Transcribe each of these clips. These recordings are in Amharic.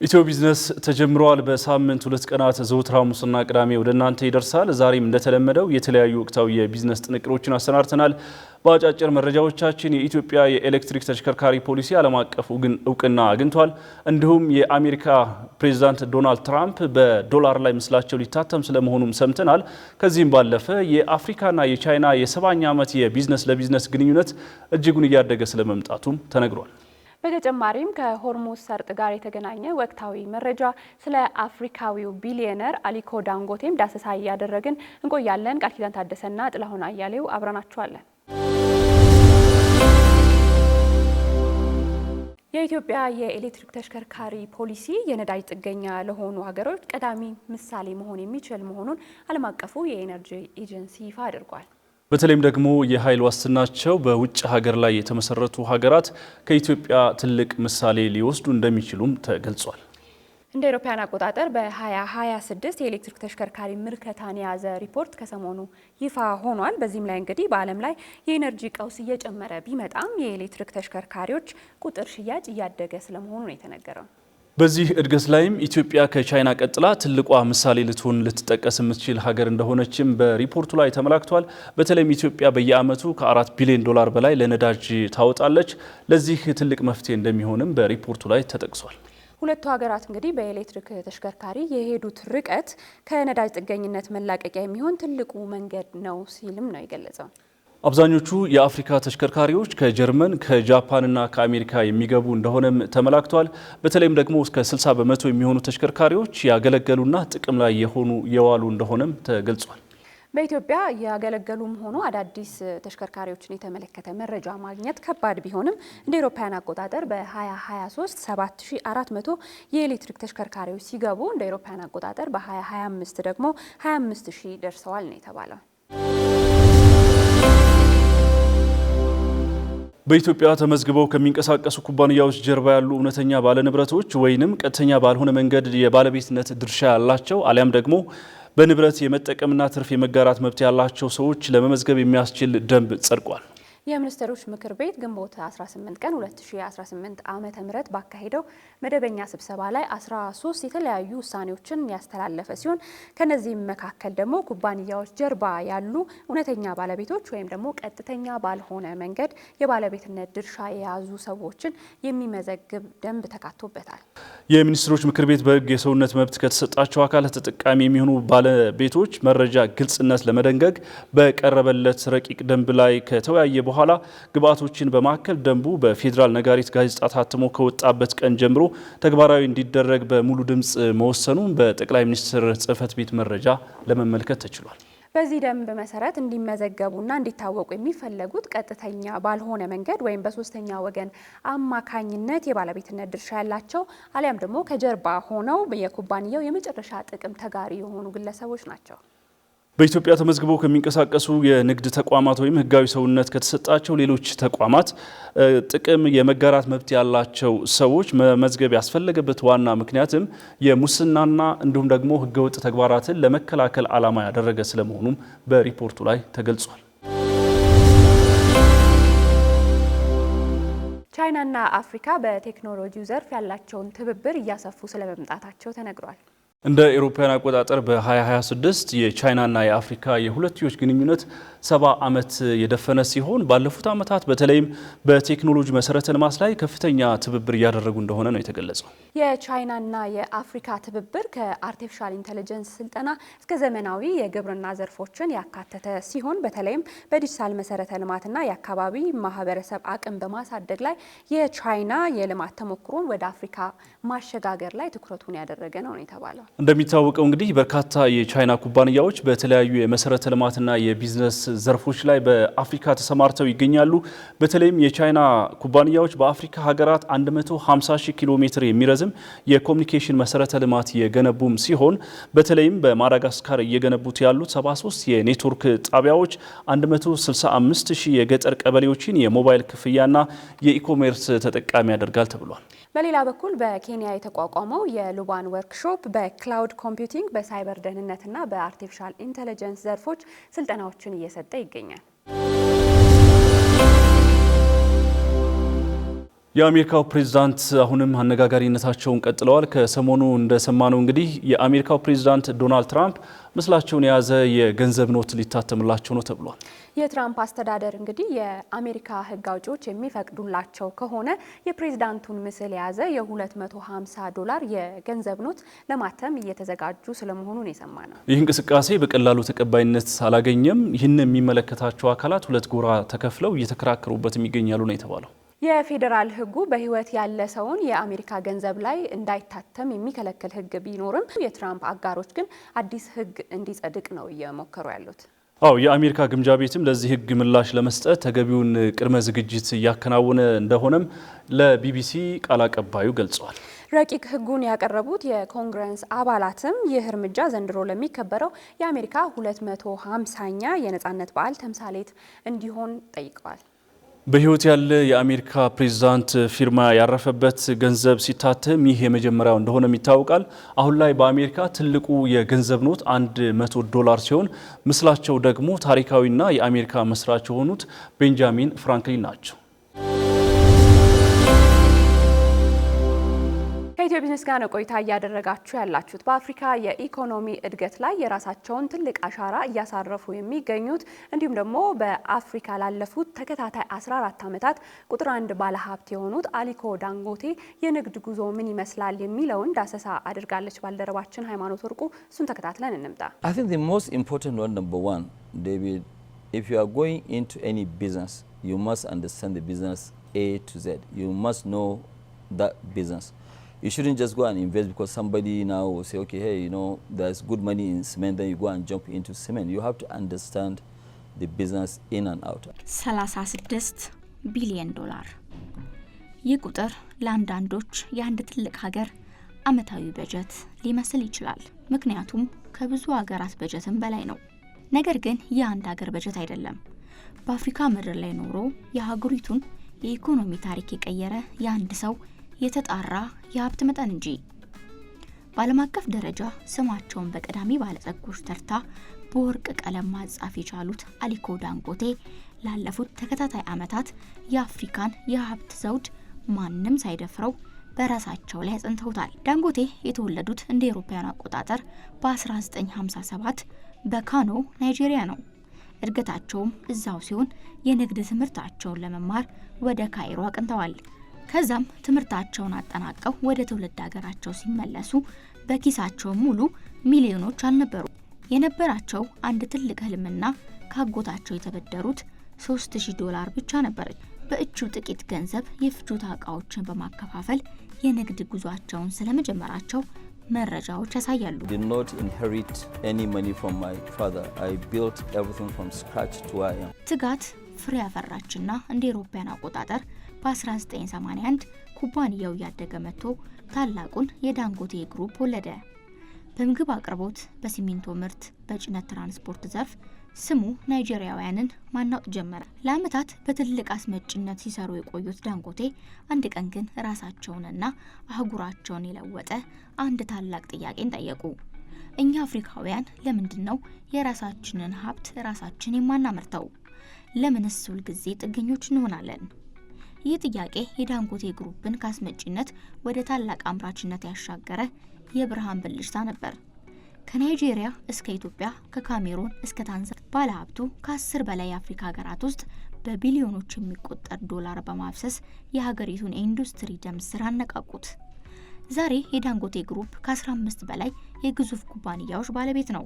ኢትዮ ቢዝነስ ተጀምሯል። በሳምንት 2 ቀናት ዘወትር ሐሙስና ቅዳሜ ወደ እናንተ ይደርሳል። ዛሬም እንደተለመደው የተለያዩ ወቅታዊ የቢዝነስ ጥንቅሮችን አሰናድተናል። በአጫጭር መረጃዎቻችን የኢትዮጵያ የኤሌክትሪክ ተሽከርካሪ ፖሊሲ ዓለም አቀፍ እውቅና አግኝቷል። እንዲሁም የአሜሪካ ፕሬዝዳንት ዶናልድ ትራምፕ በዶላር ላይ ምስላቸው ሊታተም ስለመሆኑም ሰምተናል። ከዚህም ባለፈ የአፍሪካና የቻይና የ70ኛ ዓመት የቢዝነስ ለቢዝነስ ግንኙነት እጅጉን እያደገ ስለመምጣቱም ተነግሯል። በተጨማሪም ከሆርሙዝ ሰርጥ ጋር የተገናኘ ወቅታዊ መረጃ ስለ አፍሪካዊው ቢሊዮነር አሊኮ ዳንጎቴም ዳሰሳ እያደረግን እንቆያለን። ቃል ኪዳን ታደሰና ጥላሁን አያሌው አብረናችኋለን። የኢትዮጵያ የኤሌክትሪክ ተሽከርካሪ ፖሊሲ የነዳጅ ጥገኛ ለሆኑ ሀገሮች ቀዳሚ ምሳሌ መሆን የሚችል መሆኑን ዓለም አቀፉ የኤነርጂ ኤጀንሲ ይፋ አድርጓል። በተለይም ደግሞ የኃይል ዋስትናቸው በውጭ ሀገር ላይ የተመሰረቱ ሀገራት ከኢትዮጵያ ትልቅ ምሳሌ ሊወስዱ እንደሚችሉም ተገልጿል። እንደ አውሮፓውያን አቆጣጠር በ2026 የኤሌክትሪክ ተሽከርካሪ ምርከታን የያዘ ሪፖርት ከሰሞኑ ይፋ ሆኗል። በዚህም ላይ እንግዲህ በዓለም ላይ የኤነርጂ ቀውስ እየጨመረ ቢመጣም የኤሌክትሪክ ተሽከርካሪዎች ቁጥር ሽያጭ እያደገ ስለመሆኑ ነው የተነገረው። በዚህ እድገት ላይም ኢትዮጵያ ከቻይና ቀጥላ ትልቋ ምሳሌ ልትጠቀስ የምትችል ሀገር እንደሆነችም በሪፖርቱ ላይ ተመላክቷል። በተለይም ኢትዮጵያ በየዓመቱ ከ4 ቢሊዮን ዶላር በላይ ለነዳጅ ታወጣለች። ለዚህ ትልቅ መፍትሄ እንደሚሆንም በሪፖርቱ ላይ ተጠቅሷል። ሁለቱ ሀገራት እንግዲህ በኤሌክትሪክ ተሽከርካሪ የሄዱት ርቀት ከነዳጅ ጥገኝነት መላቀቂያ የሚሆን ትልቁ መንገድ ነው ሲልም ነው የገለጸው። አብዛኞቹ የአፍሪካ ተሽከርካሪዎች ከጀርመን ከጃፓንና ከአሜሪካ የሚገቡ እንደሆነም ተመላክቷል። በተለይም ደግሞ እስከ 60 በመቶ የሚሆኑ ተሽከርካሪዎች ያገለገሉና ጥቅም ላይ የዋሉ እንደሆነም ተገልጿል። በኢትዮጵያ ያገለገሉም ሆኖ አዳዲስ ተሽከርካሪዎችን የተመለከተ መረጃ ማግኘት ከባድ ቢሆንም እንደ አውሮፓውያን አቆጣጠር በ2023 7400 የኤሌክትሪክ ተሽከርካሪዎች ሲገቡ እንደ አውሮፓውያን አቆጣጠር በ2025 ደግሞ 25000 ደርሰዋል ነው የተባለው። በኢትዮጵያ ተመዝግበው ከሚንቀሳቀሱ ኩባንያዎች ጀርባ ያሉ እውነተኛ ባለንብረቶች ወይንም ቀጥተኛ ባልሆነ መንገድ የባለቤትነት ድርሻ ያላቸው አሊያም ደግሞ በንብረት የመጠቀምና ትርፍ የመጋራት መብት ያላቸው ሰዎች ለመመዝገብ የሚያስችል ደንብ ጸድቋል። የሚኒስትሮች ምክር ቤት ግንቦት 18 ቀን 2018 ዓመተ ምህረት ባካሄደው መደበኛ ስብሰባ ላይ 13 የተለያዩ ውሳኔዎችን ያስተላለፈ ሲሆን ከነዚህም መካከል ደግሞ ኩባንያዎች ጀርባ ያሉ እውነተኛ ባለቤቶች ወይም ደግሞ ቀጥተኛ ባልሆነ መንገድ የባለቤትነት ድርሻ የያዙ ሰዎችን የሚመዘግብ ደንብ ተካቶበታል። የሚኒስትሮች ምክር ቤት በሕግ የሰውነት መብት ከተሰጣቸው አካላት ተጠቃሚ የሚሆኑ ባለቤቶች መረጃ ግልጽነት ለመደንገግ በቀረበለት ረቂቅ ደንብ ላይ ከተወያየ በኋላ ግብአቶችን በማከል ደንቡ በፌዴራል ነጋሪት ጋዜጣ ታትሞ ከወጣበት ቀን ጀምሮ ተግባራዊ እንዲደረግ በሙሉ ድምፅ መወሰኑን በጠቅላይ ሚኒስትር ጽሕፈት ቤት መረጃ ለመመልከት ተችሏል። በዚህ ደንብ መሰረት እንዲመዘገቡና እንዲታወቁ የሚፈለጉት ቀጥተኛ ባልሆነ መንገድ ወይም በሶስተኛ ወገን አማካኝነት የባለቤትነት ድርሻ ያላቸው አሊያም ደግሞ ከጀርባ ሆነው የኩባንያው የመጨረሻ ጥቅም ተጋሪ የሆኑ ግለሰቦች ናቸው። በኢትዮጵያ ተመዝግበው ከሚንቀሳቀሱ የንግድ ተቋማት ወይም ሕጋዊ ሰውነት ከተሰጣቸው ሌሎች ተቋማት ጥቅም የመጋራት መብት ያላቸው ሰዎች መመዝገብ ያስፈለገበት ዋና ምክንያትም የሙስናና እንዲሁም ደግሞ ሕገወጥ ተግባራትን ለመከላከል ዓላማ ያደረገ ስለመሆኑም በሪፖርቱ ላይ ተገልጿል። ቻይናና አፍሪካ በቴክኖሎጂው ዘርፍ ያላቸውን ትብብር እያሰፉ ስለመምጣታቸው ተነግሯል። እንደ አውሮፓውያን አቆጣጠር በ2026 የቻይናና የአፍሪካ የሁለትዮሽ ግንኙነት 70 ዓመት የደፈነ ሲሆን ባለፉት ዓመታት በተለይም በቴክኖሎጂ መሰረተ ልማት ላይ ከፍተኛ ትብብር እያደረጉ እንደሆነ ነው የተገለጸው። የቻይናና የአፍሪካ ትብብር ከአርቲፊሻል ኢንተለጀንስ ስልጠና እስከ ዘመናዊ የግብርና ዘርፎችን ያካተተ ሲሆን በተለይም በዲጂታል መሰረተ ልማትና የአካባቢ ማህበረሰብ አቅም በማሳደግ ላይ የቻይና የልማት ተሞክሮን ወደ አፍሪካ ማሸጋገር ላይ ትኩረቱን ያደረገ ነው የተባለው። እንደሚታወቀው እንግዲህ በርካታ የቻይና ኩባንያዎች በተለያዩ የመሰረተ ልማትና የቢዝነስ ዘርፎች ላይ በአፍሪካ ተሰማርተው ይገኛሉ። በተለይም የቻይና ኩባንያዎች በአፍሪካ ሀገራት 150,000 ኪሎ ሜትር የሚረዝም የኮሚኒኬሽን መሰረተ ልማት የገነቡም ሲሆን በተለይም በማዳጋስካር እየገነቡት ያሉት 73 የኔትወርክ ጣቢያዎች 165,000 የገጠር ቀበሌዎችን የሞባይል ክፍያና የኢኮሜርስ ተጠቃሚ ያደርጋል ተብሏል። በሌላ በኩል በኬንያ የተቋቋመው የሉባን ወርክሾፕ በክላውድ ኮምፒውቲንግ፣ በሳይበር ደህንነትና በአርቲፊሻል ኢንተለጀንስ ዘርፎች ስልጠናዎችን እየሰጠ ይገኛል። የአሜሪካው ፕሬዝዳንት አሁንም አነጋጋሪነታቸውን ቀጥለዋል። ከሰሞኑ እንደሰማነው እንግዲህ የአሜሪካው ፕሬዝዳንት ዶናልድ ትራምፕ ምስላቸውን የያዘ የገንዘብ ኖት ሊታተምላቸው ነው ተብሏል። የትራምፕ አስተዳደር እንግዲህ የአሜሪካ ሕግ አውጪዎች የሚፈቅዱላቸው ከሆነ የፕሬዝዳንቱን ምስል የያዘ $250 የገንዘብ ኖት ለማተም እየተዘጋጁ ስለመሆኑን የሰማነው። ይህ እንቅስቃሴ በቀላሉ ተቀባይነት አላገኘም። ይህን የሚመለከታቸው አካላት ሁለት ጎራ ተከፍለው እየተከራከሩበት ይገኛሉ ነው የተባለው። የፌዴራል ሕጉ በህይወት ያለ ሰውን የአሜሪካ ገንዘብ ላይ እንዳይታተም የሚከለክል ሕግ ቢኖርም የትራምፕ አጋሮች ግን አዲስ ሕግ እንዲጸድቅ ነው እየሞከሩ ያሉት። የአሜሪካ ግምጃ ቤትም ለዚህ ሕግ ምላሽ ለመስጠት ተገቢውን ቅድመ ዝግጅት እያከናወነ እንደሆነም ለቢቢሲ ቃል አቀባዩ ገልጸዋል። ረቂቅ ሕጉን ያቀረቡት የኮንግረስ አባላትም ይህ እርምጃ ዘንድሮ ለሚከበረው የአሜሪካ 250ኛ የነጻነት በዓል ተምሳሌት እንዲሆን ጠይቀዋል። በህይወት ያለ የአሜሪካ ፕሬዝዳንት ፊርማ ያረፈበት ገንዘብ ሲታተም ይህ የመጀመሪያው እንደሆነም ይታወቃል። አሁን ላይ በአሜሪካ ትልቁ የገንዘብ ኖት $100 ሲሆን ምስላቸው ደግሞ ታሪካዊና የአሜሪካ መስራች የሆኑት ቤንጃሚን ፍራንክሊን ናቸው። ከኢትዮ ቢዝነስ ጋር ነው ቆይታ እያደረጋችሁ ያላችሁት። በአፍሪካ የኢኮኖሚ እድገት ላይ የራሳቸውን ትልቅ አሻራ እያሳረፉ የሚገኙት እንዲሁም ደግሞ በአፍሪካ ላለፉት ተከታታይ 14 ዓመታት ቁጥር 1 ባለሀብት የሆኑት አሊኮ ዳንጎቴ የንግድ ጉዞ ምን ይመስላል የሚለውን ዳሰሳ አድርጋለች ባልደረባችን ሃይማኖት ወርቁ። እሱን ተከታትለን እንምጣ። I think the most important one, number one, David, if you are going into any business, you must understand the business A to Z. You must know that business. You shouldn't just go and invest because somebody now will say, okay, hey, there's good money in cement, then you go and jump into cement. You have to understand the business in and out. $36 ቢሊዮን ይህ ቁጥር ለአንዳንዶች የአንድ ትልቅ ሀገር ዓመታዊ በጀት ሊመስል ይችላል። ምክንያቱም ከብዙ ሀገራት በጀትም በላይ ነው። ነገር ግን የአንድ ሀገር በጀት አይደለም። በአፍሪካ ምድር ላይ ኖሮ የሀገሪቱን የኢኮኖሚ ታሪክ የቀየረ የአንድ ሰው የተጣራ የሀብት መጠን እንጂ። በዓለም አቀፍ ደረጃ ስማቸውን በቀዳሚ ባለጸጎች ተርታ በወርቅ ቀለም ማጻፍ የቻሉት አሊኮ ዳንጎቴ ላለፉት ተከታታይ ዓመታት የአፍሪካን የሀብት ዘውድ ማንም ሳይደፍረው በራሳቸው ላይ አጽንተውታል። ዳንጎቴ የተወለዱት እንደ አውሮፓውያን አቆጣጠር በ1957 በካኖ ናይጄሪያ ነው። እድገታቸውም እዛው ሲሆን የንግድ ትምህርታቸውን ለመማር ወደ ካይሮ አቅንተዋል። ከዛም ትምህርታቸውን አጠናቀው ወደ ትውልድ ሀገራቸው ሲመለሱ በኪሳቸው ሙሉ ሚሊዮኖች አልነበሩ። የነበራቸው አንድ ትልቅ ህልምና ካጎታቸው የተበደሩት $3000 ብቻ ነበረች። በእጁ ጥቂት ገንዘብ የፍጆታ እቃዎችን በማከፋፈል የንግድ ጉዟቸውን ስለመጀመራቸው መረጃዎች ያሳያሉ። Did not inherit any money from my father. I built everything from scratch to where I am. ትጋት ፍሬ ያፈራችና እንደ አውሮፓውያን አቆጣጠር በ1981 ኩባንያው ያደገ መጥቶ ታላቁን የዳንጎቴ ግሩፕ ወለደ። በምግብ አቅርቦት፣ በሲሚንቶ ምርት፣ በጭነት ትራንስፖርት ዘርፍ ስሙ ናይጄሪያውያንን ማናወጥ ጀመረ። ለዓመታት በትልቅ አስመጭነት ሲሰሩ የቆዩት ዳንጎቴ አንድ ቀን ግን ራሳቸውንና አህጉራቸውን የለወጠ አንድ ታላቅ ጥያቄን ጠየቁ። እኛ አፍሪካውያን ለምንድን ነው የራሳችንን ሀብት ራሳችን የማናመርተው? ለምንስ ሁል ጊዜ ጥገኞች እንሆናለን? ይህ ጥያቄ የዳንጎቴ ግሩፕን ካስመጭነት ወደ ታላቅ አምራችነት ያሻገረ የብርሃን ብልጭታ ነበር። ከናይጄሪያ እስከ ኢትዮጵያ፣ ከካሜሩን እስከ ታንዛኒያ ባለሀብቱ ከ10 በላይ የአፍሪካ ሀገራት ውስጥ በቢሊዮኖች የሚቆጠር ዶላር በማፍሰስ የሀገሪቱን የኢንዱስትሪ ደም ስር አነቃቁት። ዛሬ የዳንጎቴ ግሩፕ ከ15 በላይ የግዙፍ ኩባንያዎች ባለቤት ነው።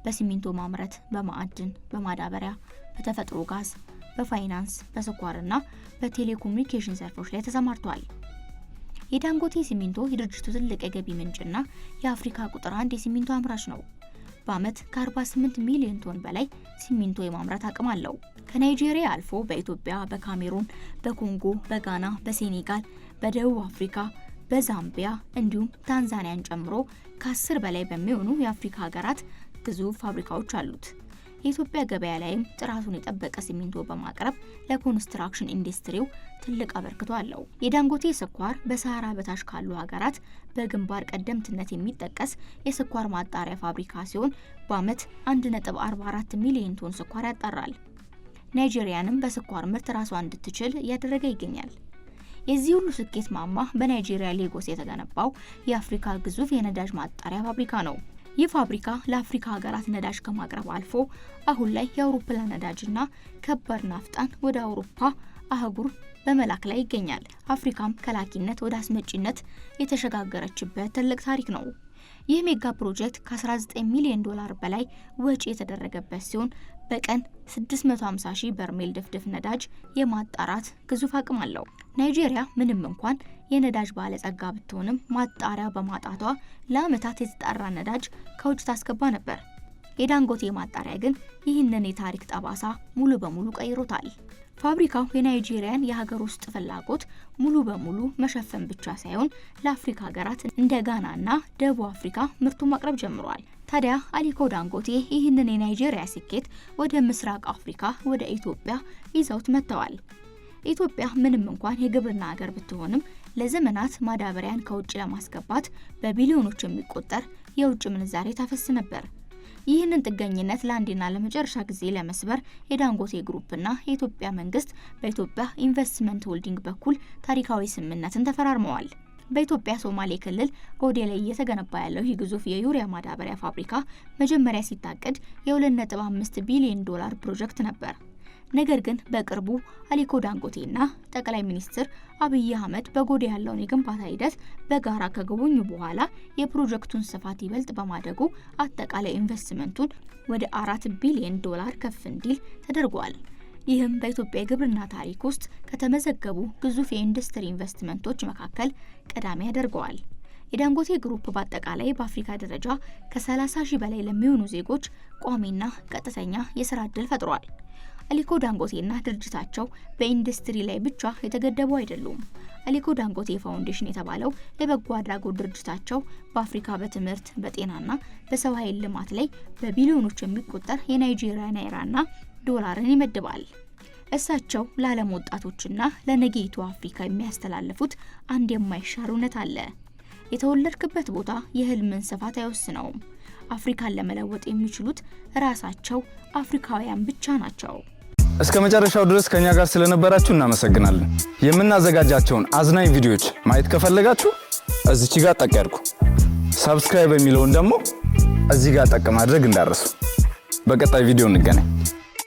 በሲሚንቶ ማምረት፣ በማዕድን፣ በማዳበሪያ፣ በተፈጥሮ ጋዝ፣ በፋይናንስ፣ በስኳርና በቴሌኮሙኒኬሽን ዘርፎች ላይ ተሰማርቷል። የዳንጎቴ ሲሚንቶ የድርጅቱ ትልቅ የገቢ ምንጭና የአፍሪካ ቁጥር 1 የሲሚንቶ አምራች ነው። በአመት ከ48 ሚሊዮን ቶን በላይ ሲሚንቶ የማምረት አቅም አለው። ከናይጄሪያ አልፎ በኢትዮጵያ፣ በካሜሩን፣ በኮንጎ፣ በጋና፣ በሴኔጋል፣ በደቡብ አፍሪካ፣ በዛምቢያ እንዲሁም ታንዛኒያን ጨምሮ ከ10 በላይ በሚሆኑ የአፍሪካ ሀገራት ግዙፍ ፋብሪካዎች አሉት። የኢትዮጵያ ገበያ ላይም ጥራቱን የጠበቀ ሲሚንቶ በማቅረብ ለኮንስትራክሽን ኢንዱስትሪው ትልቅ አበርክቶ አለው። የዳንጎቴ ስኳር በሰሃራ በታች ካሉ ሀገራት በግንባር ቀደምትነት የሚጠቀስ የስኳር ማጣሪያ ፋብሪካ ሲሆን በአመት 1.44 ሚሊዮን ቶን ስኳር ያጣራል። ናይጄሪያንም በስኳር ምርት ራሷን እንድትችል እያደረገ ይገኛል። የዚህ ሁሉ ስኬት ማማ በናይጄሪያ ሌጎስ የተገነባው የአፍሪካ ግዙፍ የነዳጅ ማጣሪያ ፋብሪካ ነው። ይህ ፋብሪካ ለአፍሪካ ሀገራት ነዳጅ ከማቅረብ አልፎ አሁን ላይ የአውሮፕላን ነዳጅና ከባድ ናፍጣን ወደ አውሮፓ አህጉር በመላክ ላይ ይገኛል። አፍሪካም ከላኪነት ወደ አስመጪነት የተሸጋገረችበት ትልቅ ታሪክ ነው። ይህ ሜጋ ፕሮጀክት ከ19 ሚሊዮን ዶላር በላይ ወጪ የተደረገበት ሲሆን በቀን 650,000 በርሜል ድፍድፍ ነዳጅ የማጣራት ግዙፍ አቅም አለው። ናይጄሪያ ምንም እንኳን የነዳጅ ባለጸጋ ብትሆንም ማጣሪያ በማጣቷ ለዓመታት የተጣራ ነዳጅ ከውጭ ታስገባ ነበር። የዳንጎቴ ማጣሪያ ግን ይህንን የታሪክ ጠባሳ ሙሉ በሙሉ ቀይሮታል። ፋብሪካው የናይጄሪያን የሀገር ውስጥ ፍላጎት ሙሉ በሙሉ መሸፈን ብቻ ሳይሆን ለአፍሪካ ሀገራት እንደ ጋናና ደቡብ አፍሪካ ምርቱን ማቅረብ ጀምሯል። ታዲያ አሊኮ ዳንጎቴ ይህንን የናይጄሪያ ስኬት ወደ ምስራቅ አፍሪካ ወደ ኢትዮጵያ ይዘውት መጥተዋል። ኢትዮጵያ ምንም እንኳን የግብርና ሀገር ብትሆንም ለዘመናት ማዳበሪያን ከውጭ ለማስገባት በቢሊዮኖች የሚቆጠር የውጭ ምንዛሬ ታፈስ ነበር። ይህንን ጥገኝነት ለአንዴና ለመጨረሻ ጊዜ ለመስበር የዳንጎቴ ግሩፕና የኢትዮጵያ መንግስት በኢትዮጵያ ኢንቨስትመንት ሆልዲንግ በኩል ታሪካዊ ስምምነትን ተፈራርመዋል። በኢትዮጵያ ሶማሌ ክልል ጎዴ ላይ እየተገነባ ያለው ይህ ግዙፍ የዩሪያ ማዳበሪያ ፋብሪካ መጀመሪያ ሲታቀድ የ2.5 ቢሊዮን ዶላር ፕሮጀክት ነበር። ነገር ግን በቅርቡ አሊኮ ዳንጎቴና ጠቅላይ ሚኒስትር አብይ አህመድ በጎዴ ያለውን የግንባታ ሂደት በጋራ ከጎበኙ በኋላ የፕሮጀክቱን ስፋት ይበልጥ በማደጉ አጠቃላይ ኢንቨስትመንቱን ወደ 4 ቢሊዮን ዶላር ከፍ እንዲል ተደርጓል። ይህም በኢትዮጵያ የግብርና ታሪክ ውስጥ ከተመዘገቡ ግዙፍ የኢንዱስትሪ ኢንቨስትመንቶች መካከል ቀዳሚ ያደርገዋል። የዳንጎቴ ግሩፕ በአጠቃላይ በአፍሪካ ደረጃ ከ30,000 በላይ ለሚሆኑ ዜጎች ቋሚና ቀጥተኛ የስራ ዕድል ፈጥሯል። አሊኮ ዳንጎቴና ድርጅታቸው በኢንዱስትሪ ላይ ብቻ የተገደቡ አይደሉም። አሊኮ ዳንጎቴ ፋውንዴሽን የተባለው የበጎ አድራጎት ድርጅታቸው በአፍሪካ በትምህርት በጤናና በሰው ኃይል ልማት ላይ በቢሊዮኖች የሚቆጠር የናይጄሪያ ናይራና ዶላርን ይመድባል። እሳቸው ለዓለም ወጣቶችና ለነገይቱ አፍሪካ የሚያስተላልፉት አንድ የማይሻር እውነት አለ። የተወለድክበት ቦታ የህልምን ስፋት አይወስነውም። አፍሪካን ለመለወጥ የሚችሉት ራሳቸው አፍሪካውያን ብቻ ናቸው። እስከ መጨረሻው ድረስ ከኛ ጋር ስለነበራችሁ እናመሰግናለን። የምናዘጋጃቸውን አዝናኝ ቪዲዮዎች ማየት ከፈለጋችሁ እዚች ጋር ጠቅ ያድርጉ። ሰብስክራይብ የሚለውን ደግሞ እዚህ ጋር ጠቅ ማድረግ እንዳትረሱ። በቀጣይ ቪዲዮ እንገናኝ።